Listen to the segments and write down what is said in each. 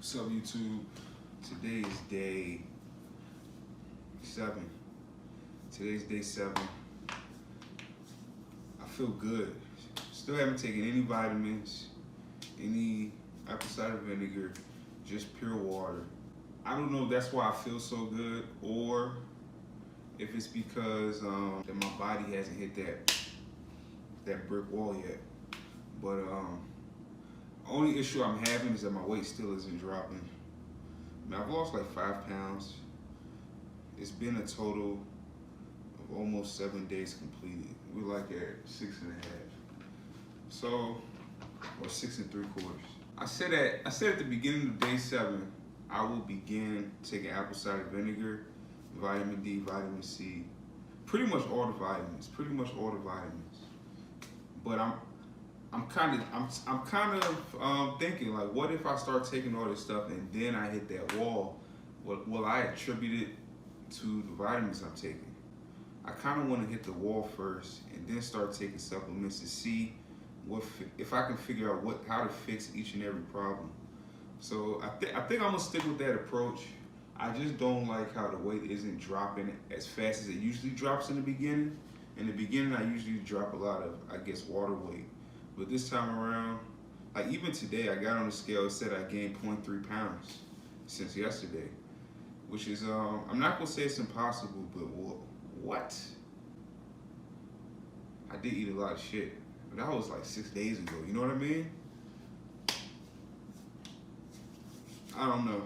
What's up, YouTube? Today is day 7. Today's day 7. I feel good. Still haven't taken any vitamins, any apple cider vinegar, just pure water. I don't know if that's why I feel so good, or if it's because that my body hasn't hit that brick wall yet. But only issue I'm having is that my weight still isn't dropping. I mean, I've lost like 5 pounds. It's been a total of almost 7 days completed. We're like at 6.5. So, or 6 3/4. I said at the beginning of day 7, I will begin taking apple cider vinegar, vitamin D, vitamin C, pretty much all the vitamins. But I'm kind of thinking, like, what if I start taking all this stuff and then I hit that wall? Will I attribute it to the vitamins I'm taking? I kind of want to hit the wall first and then start taking supplements to see if I can figure out how to fix each and every problem. So I think I'm gonna stick with that approach. I just don't like how the weight isn't dropping as fast as it usually drops in the beginning. In the beginning, I usually drop a lot of, I guess, water weight. But this time around, like even today, I got on the scale, it said I gained 0.3 pounds since yesterday, which is, I'm not gonna say it's impossible, but what? I did eat a lot of shit, but that was like 6 days ago, you know what I mean? I don't know,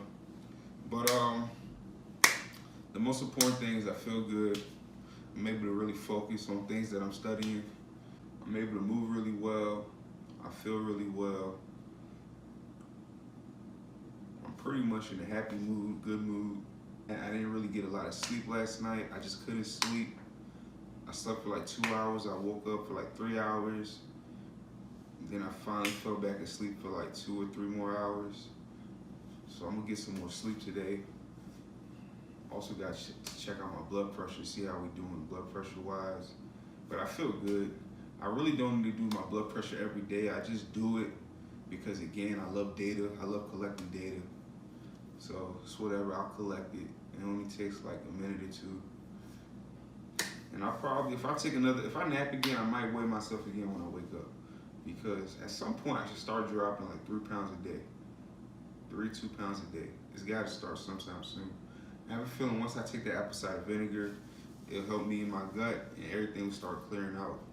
but the most important thing is I feel good. I'm able to really focus on things that I'm studying. I'm able to move really well. I feel really well. I'm pretty much in a happy mood, good mood. And I didn't really get a lot of sleep last night. I just couldn't sleep. I slept for like 2 hours. I woke up for like 3 hours. Then I finally fell back asleep for like 2 or 3 more hours. So I'm gonna get some more sleep today. Also got to check out my blood pressure, see how we doing blood pressure wise. But I feel good. I really don't need to do my blood pressure every day. I just do it because, again, I love data. I love collecting data. So it's whatever, I'll collect it. It only takes like a minute or 2. And I'll probably, if I nap again, I might weigh myself again when I wake up. Because at some point I should start dropping like 3 pounds a day. 2 pounds a day. It's gotta start sometime soon. I have a feeling once I take the apple cider vinegar, it'll help me in my gut and everything will start clearing out.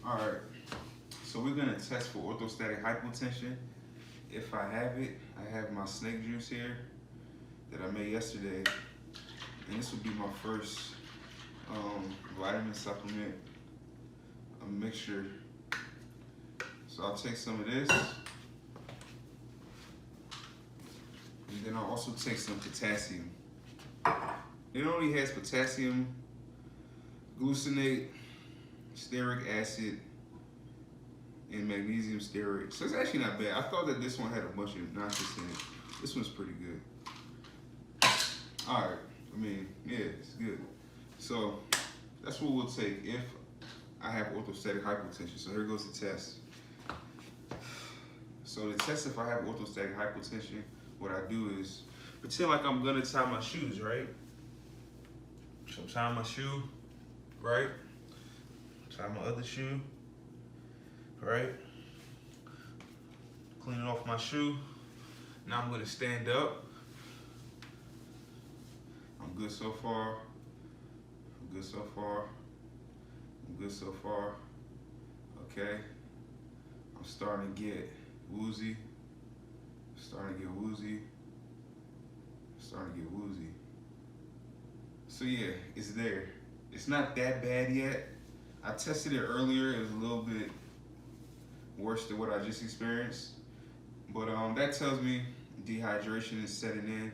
All right, so we're gonna test for orthostatic hypotension. If I have it, I have my snake juice here that I made yesterday. And this will be my first vitamin supplement, a mixture. So I'll take some of this. And then I'll also take some potassium. It only has potassium, glucinate, stearic acid, and magnesium stearate. So it's actually not bad. I thought that this one had a bunch of nonsense in it. This one's pretty good. All right, I mean, yeah, it's good. So that's what we'll take if I have orthostatic hypotension. So here goes the test. So the test if I have orthostatic hypotension, what I do is pretend like I'm gonna tie my shoes, right? So I'm tying my shoe, right? Tie my other shoe, right? Clean it off my shoe. Now I'm gonna stand up. I'm good so far. I'm good so far. I'm good so far. Okay. I'm starting to get woozy. Starting to get woozy. So yeah, it's there. It's not that bad yet, I tested it earlier. It was a little bit worse than what I just experienced. But that tells me dehydration is setting in.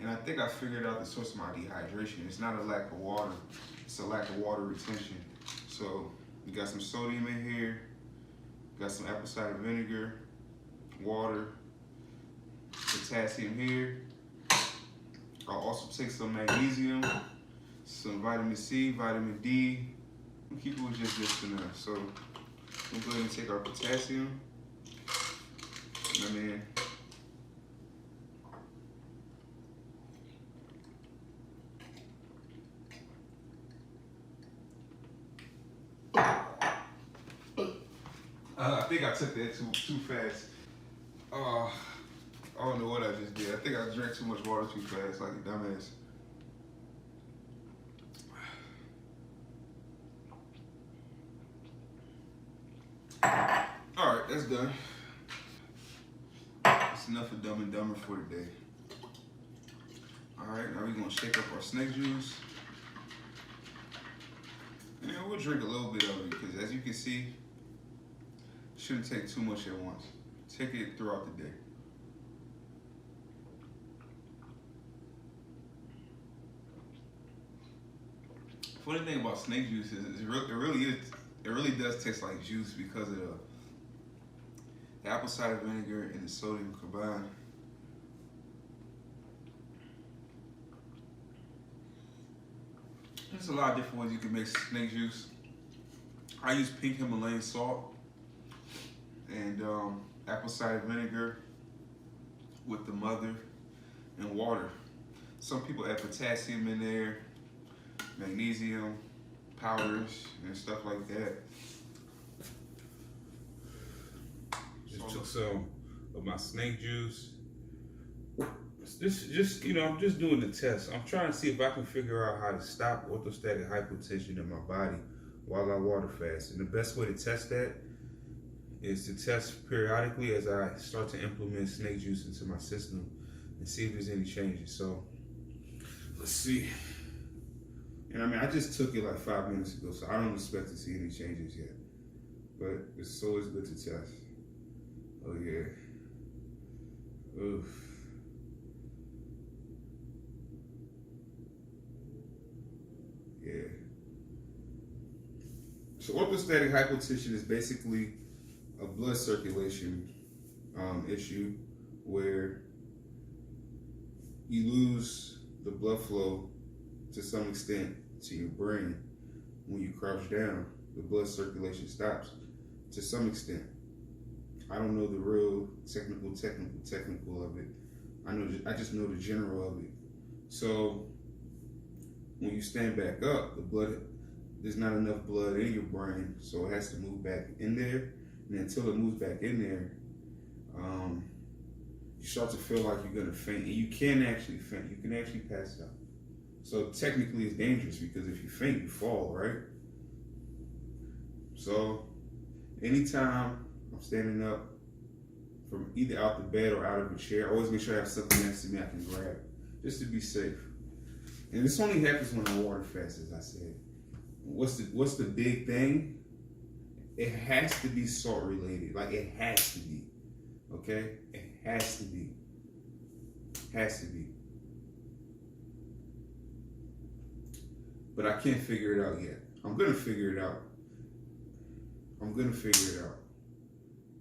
And I think I figured out the source of my dehydration. It's not a lack of water. It's a lack of water retention. So you got some sodium in here. Got some apple cider vinegar, water, potassium here. I'll also take some magnesium, some vitamin C, vitamin D. Keep it with just this for now. So we'll go ahead and take our potassium. I mean, I think I took that too fast. I don't know what I just did. I think I drank too much water too fast, like a dumbass. All right, that's done. That's enough of Dumb and Dumber for today. All right, now we're gonna shake up our snake juice. And we'll drink a little bit of it because, as you can see, shouldn't take too much at once. Take it throughout the day. Funny thing about snake juice is it really does taste like juice because of the apple cider vinegar and the sodium combined. There's a lot of different ways you can make snake juice. I use pink Himalayan salt and apple cider vinegar with the mother and water. Some people add potassium in there, magnesium, powders, and stuff like that. Just took some of my snake juice. I'm just doing the test. I'm trying to see if I can figure out how to stop orthostatic hypotension in my body while I water fast. And the best way to test that is to test periodically as I start to implement snake juice into my system and see if there's any changes. So let's see. And I mean, I just took it like 5 minutes ago, so I don't expect to see any changes yet. But it's always good to test. Oh yeah. Oof. Yeah. So orthostatic hypotension is basically a blood circulation issue where you lose the blood flow to some extent to your brain. When you crouch down, the blood circulation stops to some extent. I don't know the real technical of it. I just know the general of it. So when you stand back up, there's not enough blood in your brain, so it has to move back in there. And until it moves back in there, you start to feel like you're gonna faint. And you can actually faint. You can actually pass out. So technically it's dangerous because if you faint, you fall, right? So anytime I'm standing up from either out the bed or out of a chair, I always make sure I have something next to me I can grab, just to be safe. And this only happens when I water fast, as I said. What's the big thing? It has to be salt related. Like, it has to be. Okay? It has to be. Has to be. But I can't figure it out yet. I'm gonna figure it out.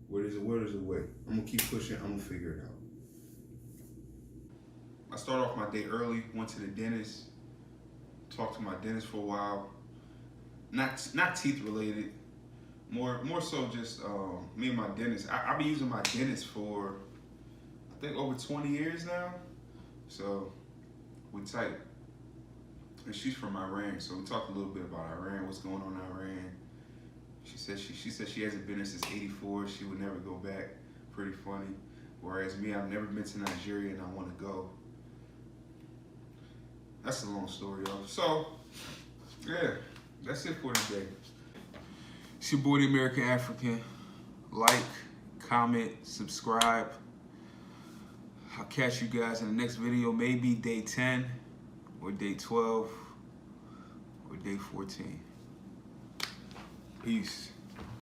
Where there's a will, there's a way. I'm gonna keep pushing. I'm gonna figure it out. I started off my day early. Went to the dentist. Talked to my dentist for a while. Not teeth related. More so just me and my dentist. I've been using my dentist for I think over 20 years now. So we're tight. And she's from Iran, so we talked a little bit about Iran, what's going on in Iran. She said she hasn't been there since '84. She would never go back. Pretty funny. Whereas me, I've never been to Nigeria and I want to go. That's a long story, y'all. So, yeah, that's it for today. It's your boy, the American African. Like, comment, subscribe. I'll catch you guys in the next video, maybe day 10 or day 12 or day 14. Peace.